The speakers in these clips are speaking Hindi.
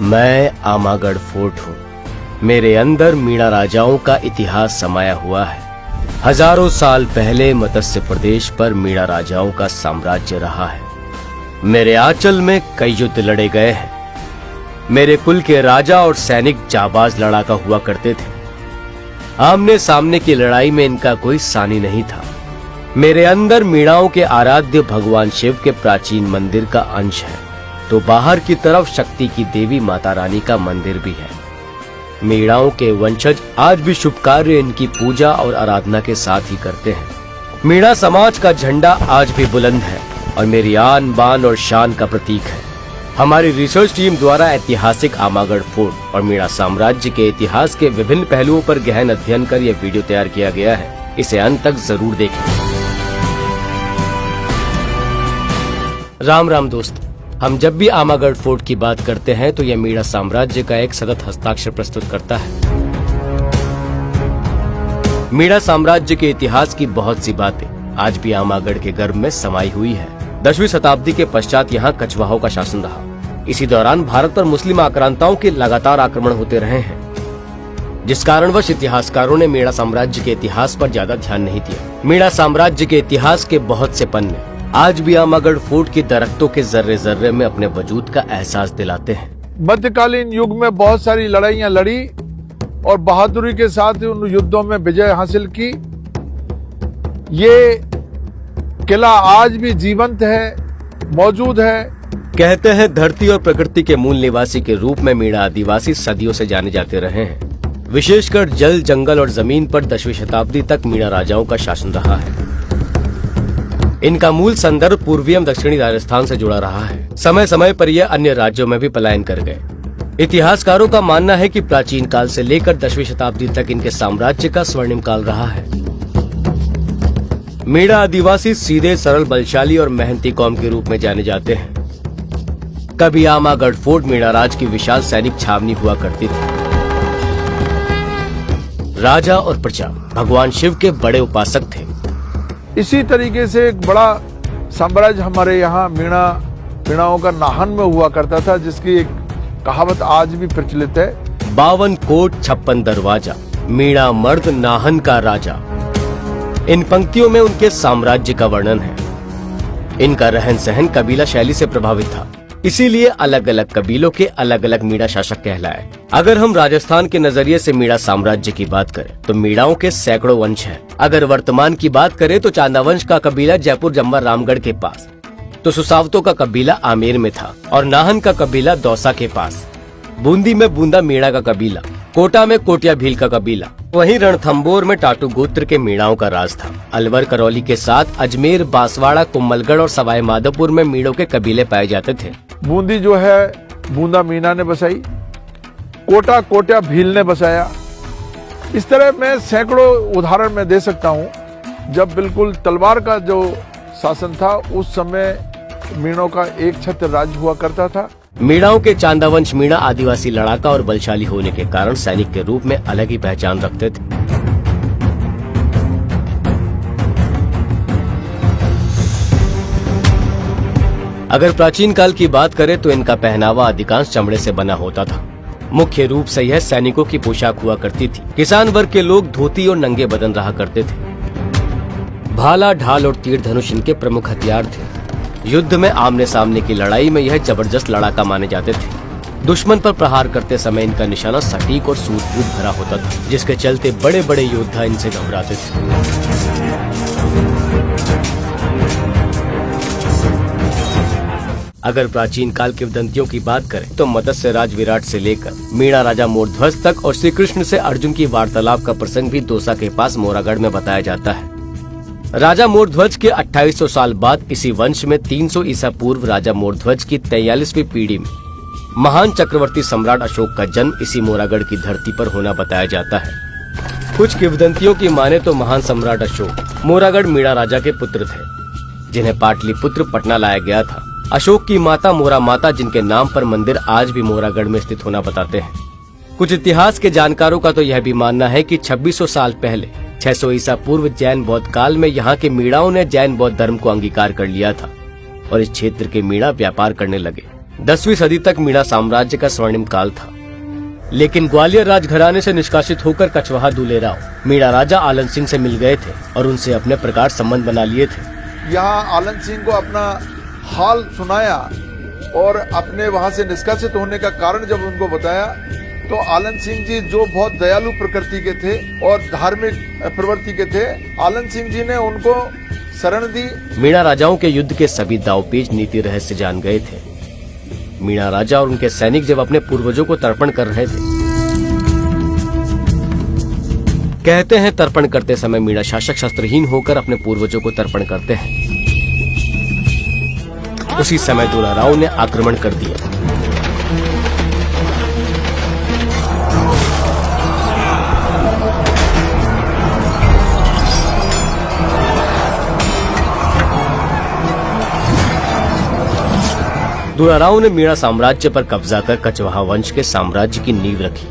मैं आमागढ़ फोर्ट हूँ। मेरे अंदर मीणा राजाओं का इतिहास समाया हुआ है। हजारों साल पहले मत्स्य प्रदेश पर मीणा राजाओं का साम्राज्य रहा है। मेरे आंचल में कई युद्ध लड़े गए हैं। मेरे कुल के राजा और सैनिक जाबाज लड़ाका हुआ करते थे। आमने सामने की लड़ाई में इनका कोई सानी नहीं था। मेरे अंदर मीणाओं के आराध्य भगवान शिव के प्राचीन मंदिर का अंश है, तो बाहर की तरफ शक्ति की देवी माता रानी का मंदिर भी है। मीणाओं के वंशज आज भी शुभ कार्य इनकी पूजा और आराधना के साथ ही करते हैं। मीणा समाज का झंडा आज भी बुलंद है और मेरी आन बान और शान का प्रतीक है। हमारी रिसर्च टीम द्वारा ऐतिहासिक आमागढ़ फोर्ट और मीणा साम्राज्य के इतिहास के विभिन्न पहलुओं पर गहन अध्ययन कर यह वीडियो तैयार किया गया है। इसे अंत तक जरूर देखें। राम राम दोस्त, हम जब भी आमागढ़ फोर्ट की बात करते हैं तो यह मीणा साम्राज्य का एक सतत हस्ताक्षर प्रस्तुत करता है। मीणा साम्राज्य के इतिहास की बहुत सी बातें आज भी आमागढ़ के गर्भ में समाई हुई है। 10वीं शताब्दी के पश्चात यहाँ कछवाहों का शासन रहा। इसी दौरान भारत पर मुस्लिम आक्रांताओं के लगातार आक्रमण होते रहे हैं, जिस कारणवश इतिहासकारों ने मीणा साम्राज्य के इतिहास पर ज्यादा ध्यान नहीं दिया। मीणा साम्राज्य के इतिहास के बहुत से पन्ने आज भी आमागढ़ फोर्ट की दरख्तों के जर्रे जर्रे में अपने वजूद का एहसास दिलाते हैं। मध्यकालीन युग में बहुत सारी लड़ाइयां लड़ी और बहादुरी के साथ उन युद्धों में विजय हासिल की। ये किला आज भी जीवंत है, मौजूद है। कहते हैं धरती और प्रकृति के मूल निवासी के रूप में मीणा आदिवासी सदियों से जाने जाते रहे हैं। विशेषकर जल, जंगल और जमीन पर 10वीं शताब्दी तक मीणा राजाओं का शासन रहा है। इनका मूल संदर्भ पूर्वी एवं दक्षिणी राजस्थान से जुड़ा रहा है। समय समय पर यह अन्य राज्यों में भी पलायन कर गए। इतिहासकारों का मानना है कि प्राचीन काल से लेकर 10वीं शताब्दी तक इनके साम्राज्य का स्वर्णिम काल रहा है। मीणा आदिवासी सीधे, सरल, बलशाली और मेहनती कौम के रूप में जाने जाते हैं। कभी आमागढ़ फोर्ट मीणा राज की विशाल सैनिक छावनी हुआ करती थी। राजा और प्रजा भगवान शिव के बड़े उपासक थे। इसी तरीके से एक बड़ा साम्राज्य हमारे यहाँ मीणाओं का नाहन में हुआ करता था, जिसकी एक कहावत आज भी प्रचलित है। 52 कोट 56 दरवाजा, मीणा मर्द नाहन का राजा। इन पंक्तियों में उनके साम्राज्य का वर्णन है। इनका रहन सहन कबीला शैली से प्रभावित था, इसीलिए अलग अलग कबीलों के अलग अलग मीणा शासक कहलाए। अगर हम राजस्थान के नजरिए से मीणा साम्राज्य की बात करें तो मीणाओं के सैकड़ों वंश हैं। अगर वर्तमान की बात करें तो चांदा वंश का कबीला जयपुर जम्वा रामगढ़ के पास, तो सुसावतों का कबीला आमेर में था और नाहन का कबीला दौसा के पास। बूंदी में बूंदा मीणा का कबीला, कोटा में कोटिया भील का कबीला, वहीं रणथंबोर में टाटू गोत्र के मीणाओं का राज था। अलवर करौली के साथ अजमेर, बांसवाड़ा, कुम्भलगढ़ और सवाई माधोपुर में मीणों के कबीले पाए जाते थे। बूंदी जो है बूंदा मीणा ने बसाई, कोटा कोटिया भील ने बसाया। इस तरह मैं सैकड़ों उदाहरण में दे सकता हूँ। जब बिल्कुल तलवार का जो शासन था उस समय मीणों का एक छत्र राज्य हुआ करता था। मीणाओं के चांदा वंश मीणा आदिवासी लड़ाका और बलशाली होने के कारण सैनिक के रूप में अलग ही पहचान रखते थे। अगर प्राचीन काल की बात करें तो इनका पहनावा अधिकांश चमड़े से बना होता था। मुख्य रूप से यह सैनिकों की पोशाक हुआ करती थी। किसान वर्ग के लोग धोती और नंगे बदन रहा करते थे। भाला, ढाल और तीर धनुष इनके प्रमुख हथियार थे। युद्ध में आमने सामने की लड़ाई में यह जबरदस्त लड़ाका माने जाते थे। दुश्मन पर प्रहार करते समय इनका निशाना सटीक और सूझबूझ भरा होता था, जिसके चलते बड़े बड़े योद्धा इनसे घबराते थे। अगर प्राचीन काल के किंवदंतियों की बात करें तो मत्स्य राज विराट से लेकर मीणा राजा मोरध्वज तक और श्री कृष्ण से अर्जुन की वार्तालाप का प्रसंग भी दौसा के पास मोरागढ़ में बताया जाता है। राजा मोरध्वज के 2800 साल बाद इसी वंश में 300 ईसा पूर्व राजा मोरध्वज की 43वीं पीढ़ी में महान चक्रवर्ती सम्राट अशोक का जन्म इसी मोरागढ़ की धरती पर होना बताया जाता है। कुछ किंवदंतियों की माने तो महान सम्राट अशोक मोरागढ़ मीणा राजा के पुत्र थे, जिन्हें पाटलिपुत्र पटना लाया गया था। अशोक की माता मोरा माता, जिनके नाम पर मंदिर आज भी मोरागढ़ में स्थित होना बताते हैं। कुछ इतिहास के जानकारों का तो यह भी मानना है कि 2600 साल पहले 600 ईसा पूर्व जैन बौद्ध काल में यहाँ के मीणाओं ने जैन बौद्ध धर्म को अंगीकार कर लिया था और इस क्षेत्र के मीणा व्यापार करने लगे। 10वीं सदी तक मीणा साम्राज्य का स्वर्णिम काल था, लेकिन ग्वालियर राजघराने से निष्कासित होकर कछवाहा दुलेराव मीणा राजा आलन सिंह से मिल गए थे और उनसे अपने प्रकार संबंध बना लिए थे। यहाँ आलन सिंह को अपना हाल सुनाया और अपने वहां से निष्कासित होने का कारण जब उनको बताया तो आलन सिंह जी जो बहुत दयालु प्रकृति के थे और धार्मिक प्रवृत्ति के थे, आलन सिंह जी ने उनको शरण दी। मीणा राजाओं के युद्ध के सभी दावपेच नीति रहस्य जान गए थे। मीणा राजा और उनके सैनिक जब अपने पूर्वजों को तर्पण कर रहे थे, कहते हैं तर्पण करते समय मीणा शासक शस्त्रहीन होकर अपने पूर्वजों को तर्पण करते हैं। उसी समय दुलाराव ने आक्रमण कर दिया। दुलाराव ने मीणा साम्राज्य पर कब्जा कर कछवाहा वंश के साम्राज्य की नींव रखी।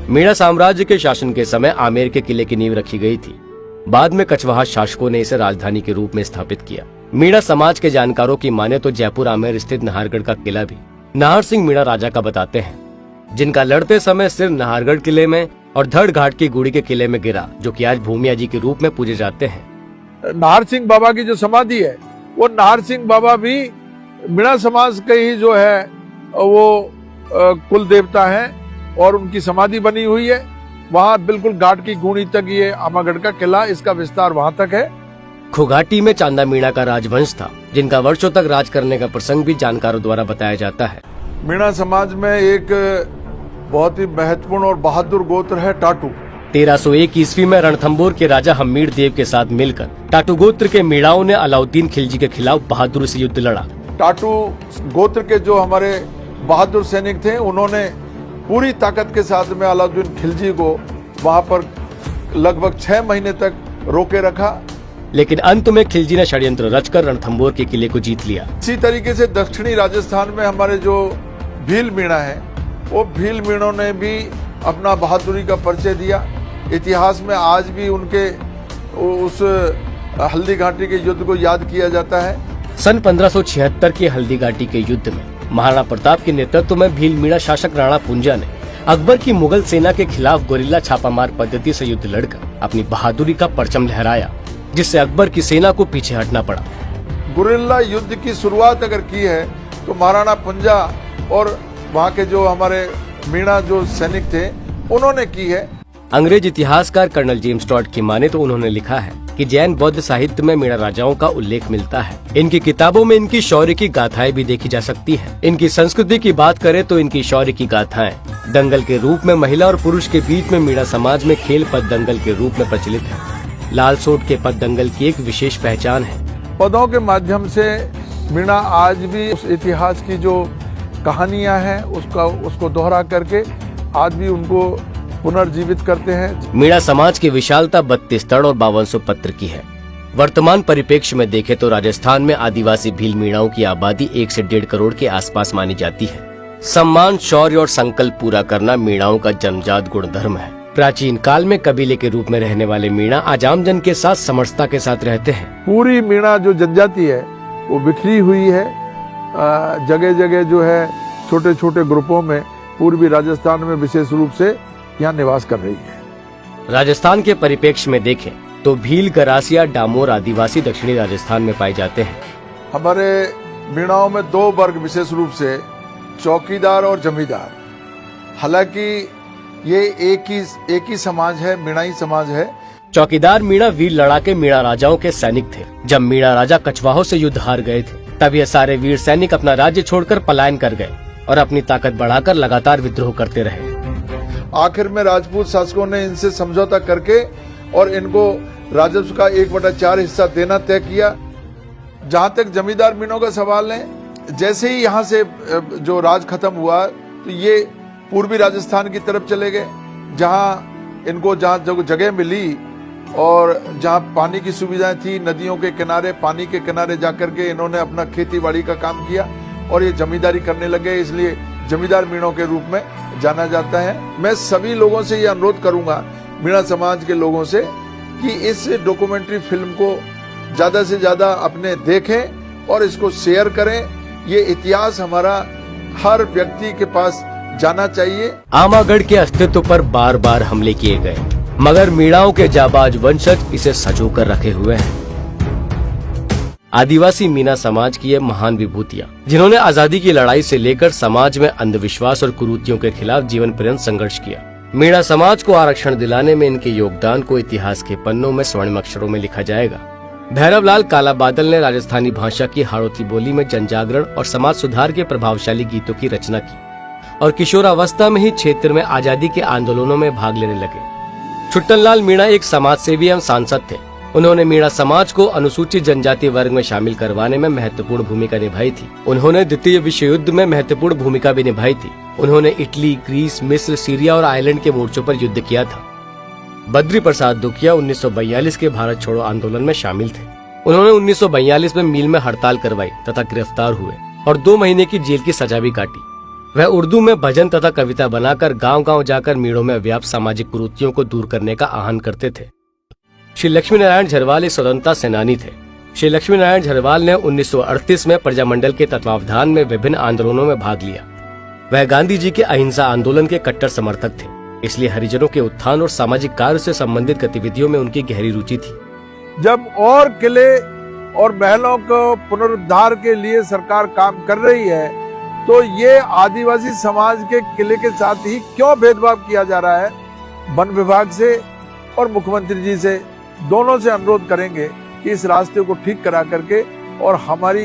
मीणा साम्राज्य के शासन के समय आमेर के किले की नींव रखी गई थी। बाद में कछवाहा शासकों ने इसे राजधानी के रूप में स्थापित किया। मीणा समाज के जानकारों की माने तो जयपुर आमेर स्थित नाहरगढ़ का किला भी नाहर सिंह मीणा राजा का बताते हैं, जिनका लड़ते समय सिर नाहरगढ़ किले में और धड़ घाट की गुड़ी के किले में गिरा, जो कि आज भूमिया जी के रूप में पूजे जाते हैं। नाहर सिंह बाबा की जो समाधि है, वो नाहर सिंह बाबा भी मीणा समाज के ही जो है वो कुल देवता हैं और उनकी समाधि बनी हुई है। वहाँ बिल्कुल घाट की गुड़ी तक ये आमागढ़ का किला, इसका विस्तार वहाँ तक है। खोघाटी में चांदा मीणा का राजवंश था, जिनका वर्षों तक राज करने का प्रसंग भी जानकारों द्वारा बताया जाता है। मीणा समाज में एक बहुत ही महत्वपूर्ण और बहादुर गोत्र है टाटू। 1301 ईस्वी में रणथंबोर के राजा हम्मीर देव के साथ मिलकर टाटू गोत्र के मीणाओं ने अलाउद्दीन खिलजी के खिलाफ बहादुरी से युद्ध लड़ा। टाटू गोत्र के जो हमारे बहादुर सैनिक थे, उन्होंने पूरी ताकत के साथ में अलाउद्दीन खिलजी को वहां पर लगभग 6 महीने तक रोके रखा, लेकिन अंत में खिलजी ने षड्यंत्र रचकर रणथंबोर के किले को जीत लिया। इसी तरीके से दक्षिणी राजस्थान में हमारे जो भील मीणा है, वो भील मीणों ने भी अपना बहादुरी का परिचय दिया। इतिहास में आज भी उनके उस हल्दी घाटी के युद्ध को याद किया जाता है। सन 1576 के हल्दी घाटी के युद्ध में महाराणा प्रताप के नेतृत्व में भील मीणा शासक राणा पुंजा ने अकबर की मुगल सेना के खिलाफ गोरिल्ला छापामार पद्धति से युद्ध लड़कर अपनी बहादुरी का परचम लहराया, जिससे अकबर की सेना को पीछे हटना पड़ा। गोरिल्ला युद्ध की शुरुआत अगर की है तो महाराणा पुंजा और वहाँ के जो हमारे मीणा जो सैनिक थे, उन्होंने की है। अंग्रेज इतिहासकार कर्नल जेम्स टॉड की माने तो उन्होंने लिखा है कि जैन बौद्ध साहित्य में मीणा राजाओं का उल्लेख मिलता है। इनकी किताबों में इनकी शौर्य की गाथाएं भी देखी जा सकती हैं। इनकी संस्कृति की बात करें तो इनकी शौर्य की गाथाएं दंगल के रूप में महिला और पुरुष के बीच में मीणा समाज में खेल पद दंगल के रूप में प्रचलित है। लाल सोट के पद दंगल की एक विशेष पहचान है। पदों के माध्यम से मीणा आज भी उस इतिहास की जो कहानियां हैं उसको दोहरा करके आज भी उनको पुनर्जीवित करते हैं। मीणा समाज की विशालता 32 तड़ और 5200 पत्र की है। वर्तमान परिप्रेक्ष्य में देखें तो राजस्थान में आदिवासी भील मीणाओं की आबादी 1 से 1.5 करोड़ के आसपास मानी जाती है। सम्मान, शौर्य और संकल्प पूरा करना मीणाओं का जन्मजात गुणधर्म है। प्राचीन काल में कबीले के रूप में रहने वाले मीणा आजाम जन के साथ समरसता के साथ रहते हैं। पूरी मीणा जो जनजाति है वो बिखरी हुई है, जगह जगह जो है छोटे छोटे ग्रुपों में पूर्वी राजस्थान में विशेष रूप से यहाँ निवास कर रही है। राजस्थान के परिप्रेक्ष्य में देखें तो भील, गरासिया, डामोर आदिवासी दक्षिणी राजस्थान में पाए जाते हैं। हमारे मीणाओं में 2 वर्ग विशेष रूप से चौकीदार और जमींदार। हालांकि ये एक ही समाज है, मीणाई समाज है। चौकीदार मीणा वीर लड़ाके मीणा राजाओं के सैनिक थे। जब मीणा राजा कछवाहों से युद्ध हार गए थे, तब ये सारे वीर सैनिक अपना राज्य छोड़कर पलायन कर गए और अपनी ताकत बढ़ाकर लगातार विद्रोह करते रहे। आखिर में राजपूत शासकों ने इनसे समझौता करके और इनको राजस्व का 1/4 हिस्सा देना तय किया। जहाँ तक जमींदार मीणों का सवाल है, जैसे ही यहाँ से जो राज खत्म हुआ तो ये पूर्वी राजस्थान की तरफ चले गए, जहाँ इनको जहाँ जगह मिली और जहाँ पानी की सुविधाएं थी, नदियों के किनारे, पानी के किनारे जाकर के इन्होंने अपना खेती बाड़ी का काम किया और ये जमींदारी करने लगे, इसलिए जमींदार मीणों के रूप में जाना जाता है। मैं सभी लोगों से ये अनुरोध करूंगा, मीणा समाज के लोगों से, कि इस डॉक्यूमेंट्री फिल्म को ज्यादा से ज्यादा अपने देखें और इसको शेयर करें ये इतिहास हमारा हर व्यक्ति के पास जाना चाहिए। आमागढ़ के अस्तित्व पर बार बार हमले किए गए, मगर मीणाओं के जाबाज वंशज इसे संजोकर रखे हुए हैं। आदिवासी मीणा समाज की ये महान विभूतियां, जिन्होंने आजादी की लड़ाई से लेकर समाज में अंधविश्वास और कुरीतियों के खिलाफ जीवन पर्यंत संघर्ष किया। मीणा समाज को आरक्षण दिलाने में इनके योगदान को इतिहास के पन्नों में स्वर्णिम अक्षरों में लिखा जाएगा। भैरवलाल काला बादल ने राजस्थानी भाषा की हाड़ौती बोली में जनजागरण और समाज सुधार के प्रभावशाली गीतों की रचना की और किशोरावस्था में ही क्षेत्र में आजादी के आंदोलनों में भाग लेने लगे। छुट्टनलाल मीणा एक समाज सेवी एवं सांसद थे। उन्होंने मीणा समाज को अनुसूचित जनजाति वर्ग में शामिल करवाने में महत्वपूर्ण भूमिका निभाई थी। उन्होंने द्वितीय विश्व युद्ध में महत्वपूर्ण भूमिका भी निभाई थी। उन्होंने इटली, ग्रीस, मिस्र, सीरिया और आयरलैंड के मोर्चों पर युद्ध किया था। बद्री प्रसाद दुखिया 1942 के भारत छोड़ो आंदोलन में शामिल थे। उन्होंने 1942 में मील में हड़ताल करवाई तथा गिरफ्तार हुए और 2 महीने की जेल की सजा भी काटी। वह उर्दू में भजन तथा कविता बनाकर गांव-गांव जाकर मीणों में व्याप्त सामाजिक कुरीतियों को दूर करने का आह्वान करते थे। श्री लक्ष्मी नारायण झरवाल एक स्वतंत्रता सेनानी थे। श्री लक्ष्मी नारायण झरवाल ने 1938 में प्रजामंडल के तत्वावधान में विभिन्न आंदोलनों में भाग लिया। वह गांधी जी के अहिंसा आंदोलन के कट्टर समर्थक थे, इसलिए हरिजनों के उत्थान और सामाजिक कार्य से संबंधित गतिविधियों में उनकी गहरी रुचि थी। जब और किले और महलों को पुनरुद्धार के लिए सरकार काम कर रही है, तो ये आदिवासी समाज के किले के साथ ही क्यों भेदभाव किया जा रहा है? वन विभाग से और मुख्यमंत्री जी से दोनों से अनुरोध करेंगे कि इस रास्ते को ठीक करा करके और हमारी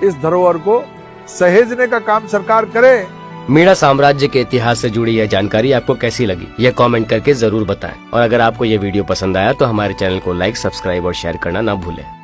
इस धरोहर को सहेजने का काम सरकार करे। मीणा साम्राज्य के इतिहास से जुड़ी यह जानकारी आपको कैसी लगी, यह कमेंट करके जरूर बताएं। और अगर आपको यह वीडियो पसंद आया तो हमारे चैनल को लाइक, सब्सक्राइब और शेयर करना ना भूलें।